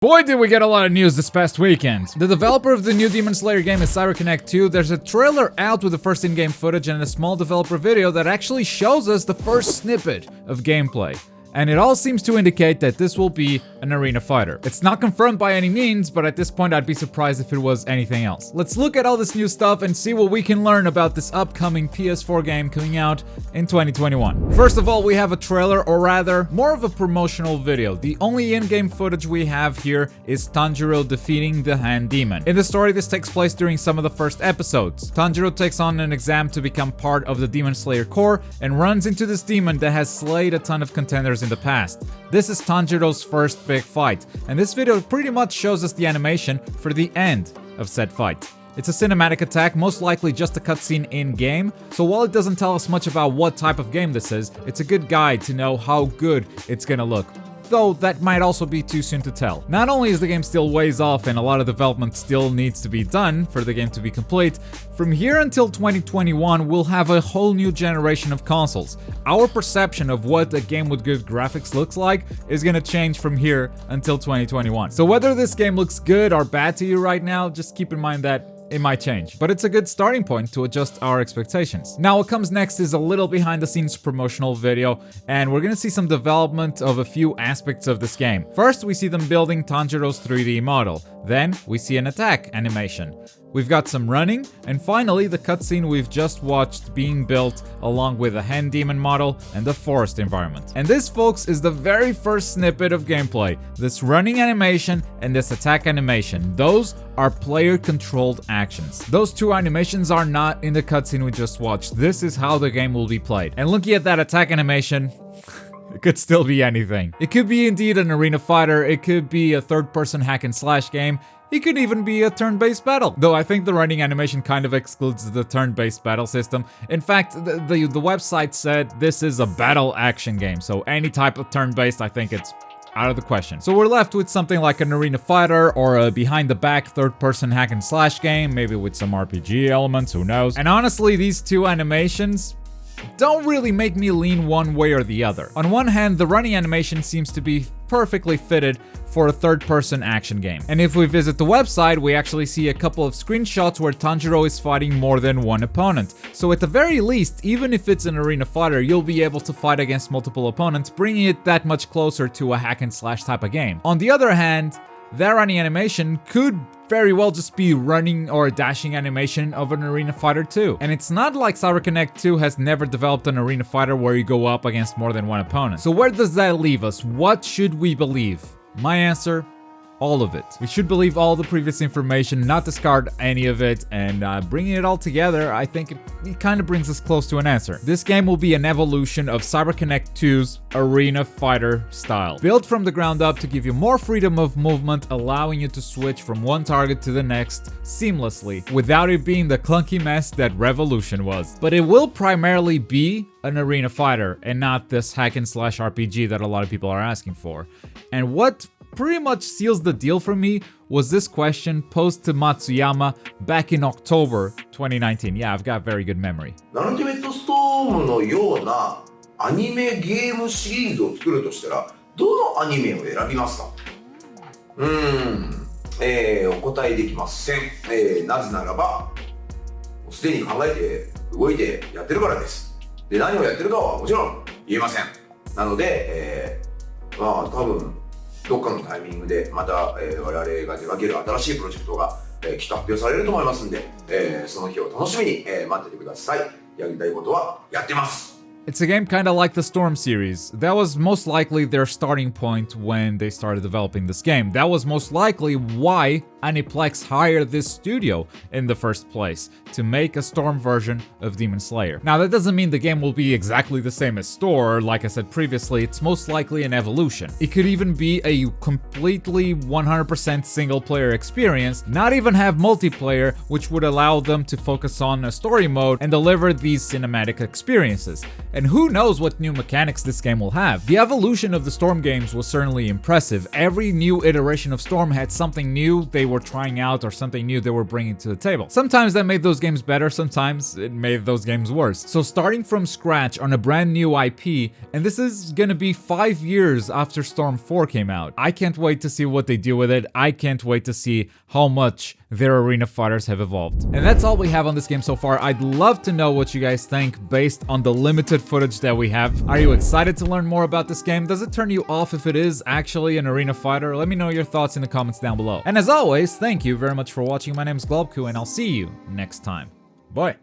Boy, did we get a lot of news this past weekend. The developer of the new Demon Slayer game is CyberConnect 2. There's a trailer out with the first in-game footage and a small developer video that actually shows us the first snippet of gameplay. And it all seems to indicate that this will be an arena fighter. It's not confirmed by any means, but at this point I'd be surprised if it was anything else. Let's look at all this new stuff and see what we can learn about this upcoming PS4 game coming out in 2021. First of all, we have a trailer, or rather, more of a promotional video. The only in-game footage we have here is Tanjiro defeating the Hand Demon. In the story, this takes place during some of the first episodes. Tanjiro takes on an exam to become part of the Demon Slayer Corps and runs into this demon that has slayed a ton of contenders in the past. This is Tanjiro's first big fight, and this video pretty much shows us the animation for the end of said fight. It's a cinematic attack, most likely just a cutscene in-game, so while it doesn't tell us much about what type of game this is, it's a good guide to know how good it's gonna look. Though that might also be too soon to tell. Not only is the game still ways off and a lot of development still needs to be done for the game to be complete, from here until 2021 we'll have a whole new generation of consoles. Our perception of what a game with good graphics looks like is gonna change from here until 2021. So whether this game looks good or bad to you right now, just keep in mind that it might change, but it's a good starting point to adjust our expectations. Now what comes next is a little behind the scenes promotional video, and we're gonna see some development of a few aspects of this game. First, we see them building Tanjiro's 3D model. Then, we see an attack animation. We've got some running, and finally the cutscene we've just watched being built along with a Hand Demon model and the forest environment. And this, folks, is the very first snippet of gameplay. This running animation and this attack animation, those are player-controlled actions. Those two animations are not in the cutscene we just watched. This is how the game will be played. And looking at that attack animation, it could still be anything. It could be indeed an arena fighter, it could be a third-person hack-and-slash game, it could even be a turn-based battle. Though I think the running animation kind of excludes the turn-based battle system. In fact, the website said this is a battle action game, so any type of turn-based, I think it's out of the question. So we're left with something like an arena fighter or a behind-the-back third-person hack-and-slash game, maybe with some RPG elements, who knows. And honestly, these two animations don't really make me lean one way or the other. On one hand, the running animation seems to be perfectly fitted for a third-person action game. And if we visit the website, we actually see a couple of screenshots where Tanjiro is fighting more than one opponent. So at the very least, even if it's an arena fighter, you'll be able to fight against multiple opponents, bringing it that much closer to a hack-and-slash type of game. On the other hand, that running animation could very well just be running or dashing animation of an arena fighter too. And it's not like CyberConnect 2 has never developed an arena fighter where you go up against more than one opponent. So where does that leave us? What should we believe? My answer: all of it. We should believe all the previous information, not discard any of it, and bringing it all together, I think it kind of brings us close to an answer. This game will be an evolution of CyberConnect 2's arena fighter style, built from the ground up to give you more freedom of movement, allowing you to switch from one target to the next seamlessly, without it being the clunky mess that Revolution was. But it will primarily be an arena fighter, and not this hack-and-slash RPG that a lot of people are asking for. And what pretty much seals the deal for me was this question posed to Matsuyama back in October 2019. Yeah, I've got very good memory. ナルティメットストームのようなアニメゲームシリーズを作るとしたらどのアニメを選びますか？お答えできません。なぜならばすでに考えて動いてやってるからです。で、何をやってるかはもちろん言えません。なので、多分どっかのタイミングでまた、我々が手掛ける新しいプロジェクトが、きっと発表されると思いますんで、その日を楽しみに、待っててください。やりたいことはやってます。It's a game kind of like the Storm series. That was most likely their starting point when they started developing this game. That was most likely why Aniplex hired this studio in the first place, to make a Storm version of Demon Slayer. Now, that doesn't mean the game will be exactly the same as Storm. Like I said previously, it's most likely an evolution. It could even be a completely 100% single-player experience, not even have multiplayer, which would allow them to focus on a story mode and deliver these cinematic experiences. and who knows what new mechanics this game will have. The evolution of the Storm games was certainly impressive. Every new iteration of Storm had something new they were trying out or something new they were bringing to the table. Sometimes that made those games better, sometimes it made those games worse. So starting from scratch on a brand new IP, and this is gonna be 5 years after Storm 4 came out. I can't wait to see what they do with it. I can't wait to see how much their arena fighters have evolved. And that's all we have on this game so far. I'd love to know what you guys think based on the limited footage that we have. Are you excited to learn more about this game? Does it turn you off if it is actually an arena fighter? Let me know your thoughts in the comments down below. And as always, thank you very much for watching. My name is Globku, and I'll see you next time. Bye.